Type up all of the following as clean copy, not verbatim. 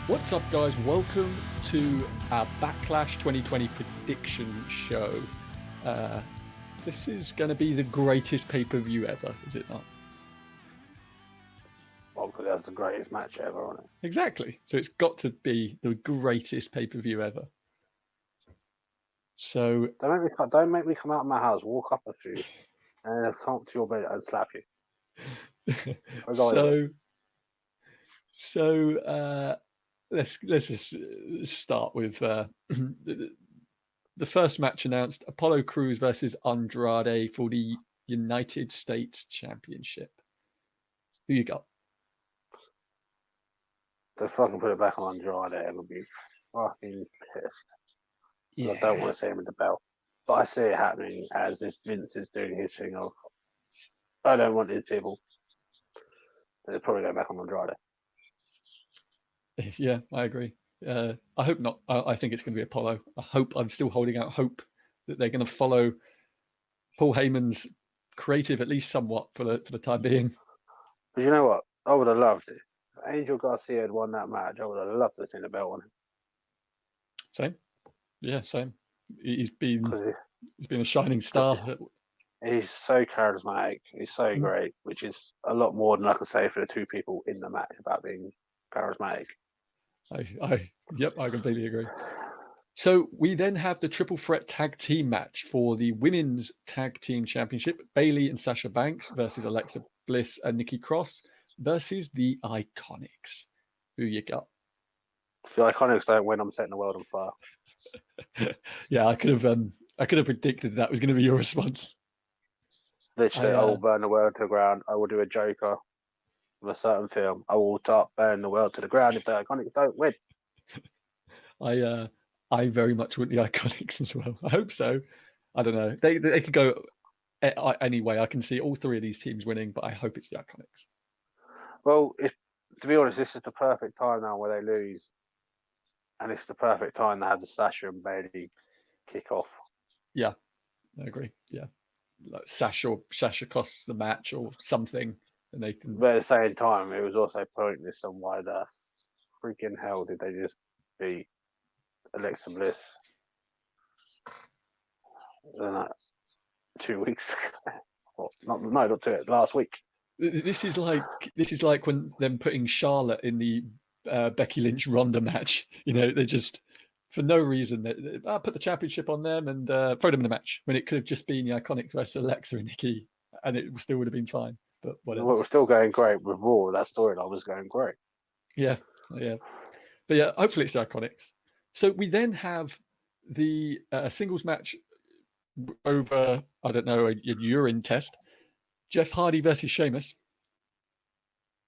What's up, guys? Welcome to our Backlash 2020 prediction show. This is going to be the greatest pay-per-view ever, is it not? Well, because that's the greatest match ever on it. Exactly. So it's got to be the greatest pay-per-view ever. So don't make me come out of my house, walk up a few, and come up to your bed and slap you. Let's just start with the first match announced: Apollo Crews versus Andrade for the United States Championship. Who you got? To fucking put it back on Andrade, I would be fucking pissed. Yeah. I don't want to see him with the belt, but I see it happening as if Vince is doing his thing of, I don't want these people. They're probably going back on Andrade. Yeah, I agree. I hope not. I think it's going to be Apollo. I'm still holding out hope that they're going to follow Paul Heyman's creative, at least somewhat, for the time being. But you know what? I would have loved it. If Angel Garcia had won that match, I would have loved to see the belt on him. Same. Yeah, same. He's been a shining star. He's so charismatic. He's so great, which is a lot more than I could say for the two people in the match about being charismatic. I completely agree. So we then have the triple threat tag team match for the women's tag team championship: Bayley and Sasha Banks versus Alexa Bliss and Nikki Cross versus the Iconics. Who you got? If the Iconics don't win, I'm setting the world on fire. Yeah, I could have predicted that was going to be your response. Literally, I will burn the world to the ground. I will do a Joker of a certain film. I will burn the world to the ground if the Iconics don't win. I very much want the Iconics as well. I hope so. I don't know. They could go anyway. I can see all three of these teams winning, but I hope it's the Iconics. Well, to be honest, this is the perfect time now where they lose, and it's the perfect time to have the Sasha and Bayley kick off. Yeah, I agree. Yeah, like Sasha costs the match or something, and they can. But at the same time, it was also pointless on why the freaking hell did they just beat Alexa Bliss 2 weeks ago? Not 2. Last week. This is like when them putting Charlotte in the Becky Lynch Ronda match. You know, they just for no reason I put the championship on them and throw them in the match when it could have just been the Iconics versus Alexa and Nikki, and it still would have been fine. But whatever. Well, we're still going great with Raw. That storyline was going great. Yeah. But yeah, hopefully it's the Iconics. So we then have the singles match over, I don't know, a urine test. Jeff Hardy versus Sheamus.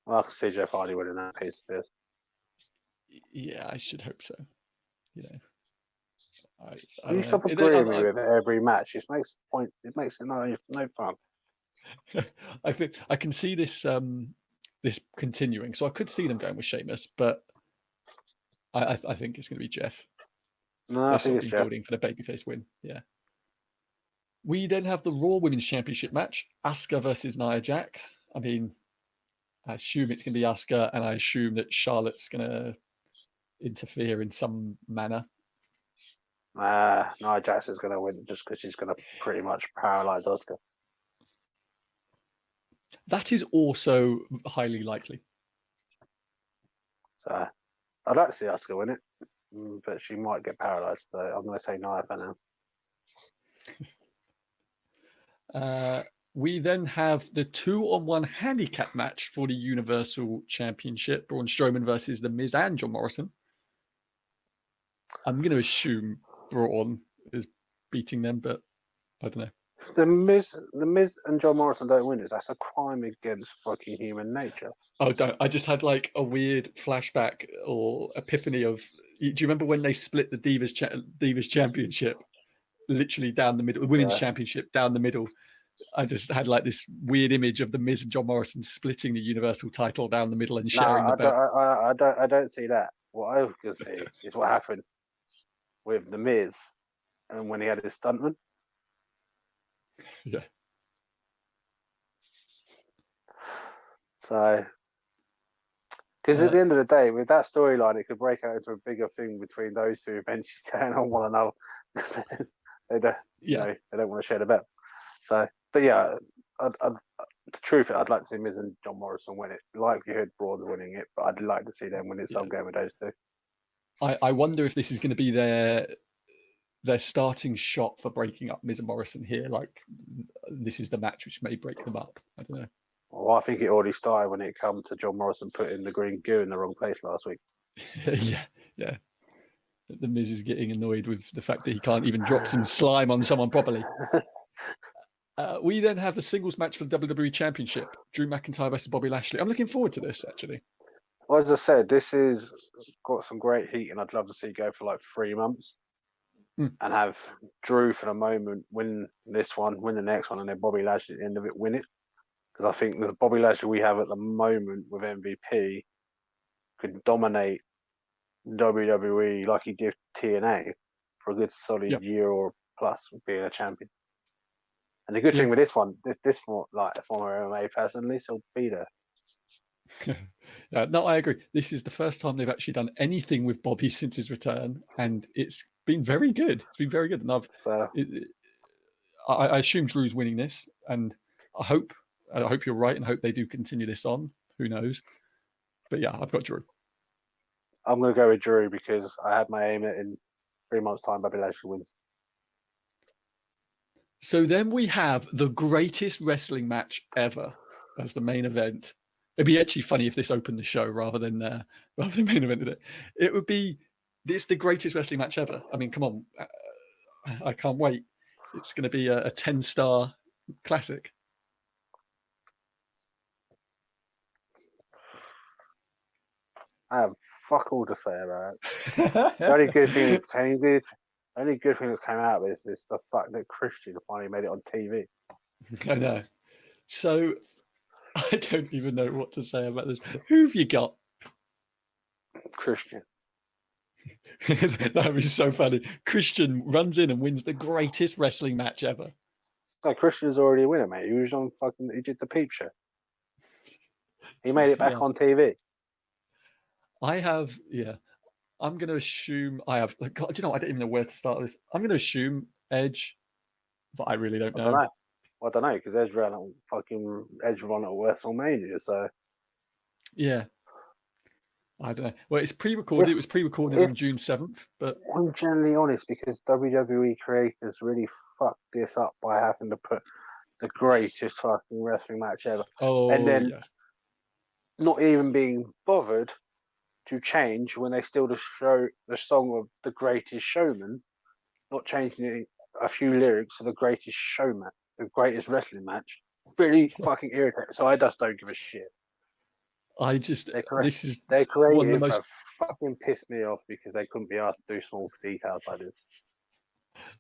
Well, I can see Jeff Hardy winning that piece of this. Yeah, I should hope so. You know, you stop agreeing with me with every match. It makes it no fun. I think I can see this this continuing, so I could see them going with Sheamus, but I think it's going to be Jeff. No, I think it's Jeff. Building for the babyface win. Yeah. We then have the Raw Women's Championship match: Asuka versus Nia Jax. I mean, I assume it's going to be Asuka, and I assume that Charlotte's going to interfere in some manner. Nia Jax is going to win just because she's going to pretty much paralyze Asuka. That is also highly likely. So, I'd like to see Asuka win it, but she might get paralyzed. So I'm going to say Nia for now. We then have the 2-on-1 handicap match for the Universal Championship: Braun Strowman versus The Miz and John Morrison. I'm going to assume Braun is beating them, but I don't know. If the Miz and John Morrison don't win it, that's a crime against fucking human nature. Oh, don't. I just had like a weird flashback or epiphany of. Do you remember when they split the Divas Championship literally down the middle, the Women's Championship down the middle? I just had like this weird image of the Miz and John Morrison splitting the Universal title down the middle and sharing the belt. I don't see that. What I can see is what happened with the Miz and when he had his stuntman. Yeah. So Because at the end of the day, with that storyline, it could break out into a bigger thing between those two eventually turning on one another. they don't, they don't want to share the belt. So, but yeah, the truth, I'd like to see Miz and John Morrison win it. Likelihood Braun winning it, but I'd like to see them win it some game with those two. I wonder if this is going to be their starting shot for breaking up Miz and Morrison here. Like, this is the match which may break them up. I don't know. Well, I think it already started when it came to John Morrison putting the green goo in the wrong place last week. yeah. The Miz is getting annoyed with the fact that he can't even drop some slime on someone properly. We then have a singles match for the WWE Championship. Drew McIntyre versus Bobby Lashley. I'm looking forward to this, actually. Well, as I said, this has got some great heat, and I'd love to see it go for like 3 months and have Drew for the moment win this one, win the next one, and then Bobby Lashley at the end of it win it. Because I think the Bobby Lashley we have at the moment with MVP could dominate WWE like he did TNA for a good solid year or plus being a champion. And the good thing with this one, this for like former MMA personally, so be there. No, I agree. This is the first time they've actually done anything with Bobby since his return, and it's been very good. It's been very good, and I assume Drew's winning this, and I hope you're right, and hope they do continue this on. Who knows? But yeah, I've got Drew. I'm going to go with Drew because I had my aim at in 3 months' time, Bobby Lashley wins. So then we have the greatest wrestling match ever as the main event. It'd be actually funny if this opened the show rather than main evented it. It would be the greatest wrestling match ever. I mean, come on, I can't wait. It's going to be a 10-star classic. I have fuck all to say about it. The only good thing that came out of this is the fact that Christian finally made it on TV. I know. So I don't even know what to say about this. Who have you got? Christian. That would be so funny. Christian runs in and wins the greatest wrestling match ever. No, Christian's already a winner, mate. He was on he did the Peep Show. He made it back on TV. I'm going to assume I have. God, do you know? I don't even know where to start this. I'm going to assume Edge, but I really don't know. I don't know because Edge ran at WrestleMania, so yeah. I don't know. Well, it's pre-recorded. It was pre-recorded on June 7th, but I'm generally honest because WWE creators really fucked this up by having to put the greatest fucking wrestling match ever, and then not even being bothered to change when they still just show the song of The Greatest Showman, not changing a few lyrics to The Greatest Showman, the greatest wrestling match. Really fucking irritating. So I just don't give a shit. They created one of the most fucking pissed me off because they couldn't be asked to do small details like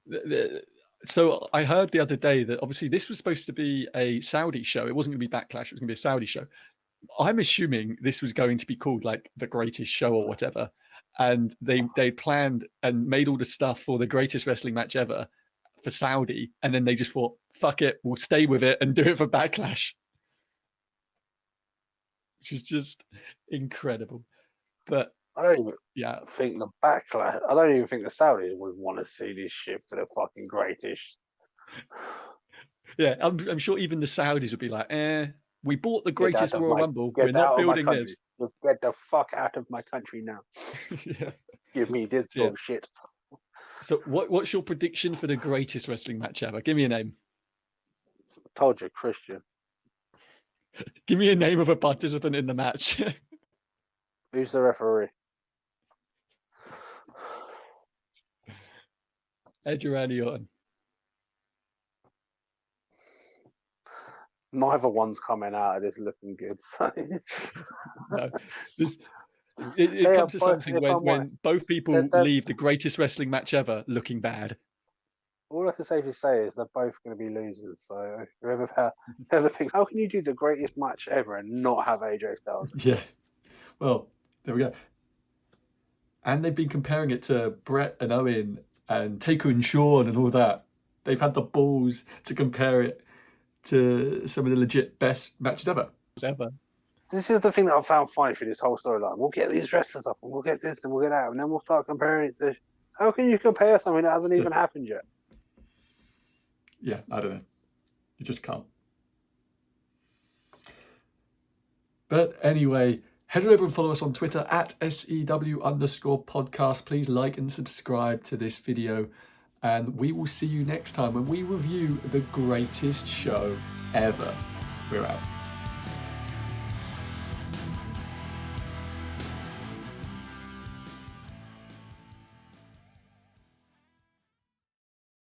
this. So I heard the other day that obviously this was supposed to be a Saudi show. It wasn't going to be Backlash. It was going to be a Saudi show. I'm assuming this was going to be called like The Greatest Show or whatever. And they planned and made all the stuff for the greatest wrestling match ever for Saudi. And then they just thought, fuck it, we'll stay with it and do it for Backlash. Which is just incredible. But I don't even think the Backlash, I don't even think the Saudis would want to see this shit for the fucking greatest. Yeah, I'm sure even the Saudis would be like, we bought the greatest Royal Rumble. We're not building this. Just get the fuck out of my country now. Give me this bullshit. So what's your prediction for the greatest wrestling match ever? Give me a name. I told you, Christian. Give me a name of a participant in the match. Who's the referee? Edge or Randy Orton? Neither one's coming out of this looking good. So. No, it comes to something when both people leave the greatest wrestling match ever looking bad. All I can safely say is they're both going to be losers. So whoever thinks, how can you do the greatest match ever and not have AJ Styles? Yeah. Well, there we go. And they've been comparing it to Brett and Owen and Taker and Shawn and all that. They've had the balls to compare it to some of the legit best matches ever. this is the thing that I found funny for this whole storyline. We'll get these wrestlers up, and we'll get this, and we'll get that, and then we'll start comparing it to. How can you compare something that hasn't even happened yet? Yeah, I don't know. You just can't. But anyway, head over and follow us on Twitter at SEW_podcast. Please like and subscribe to this video. And we will see you next time when we review the greatest show ever. We're out.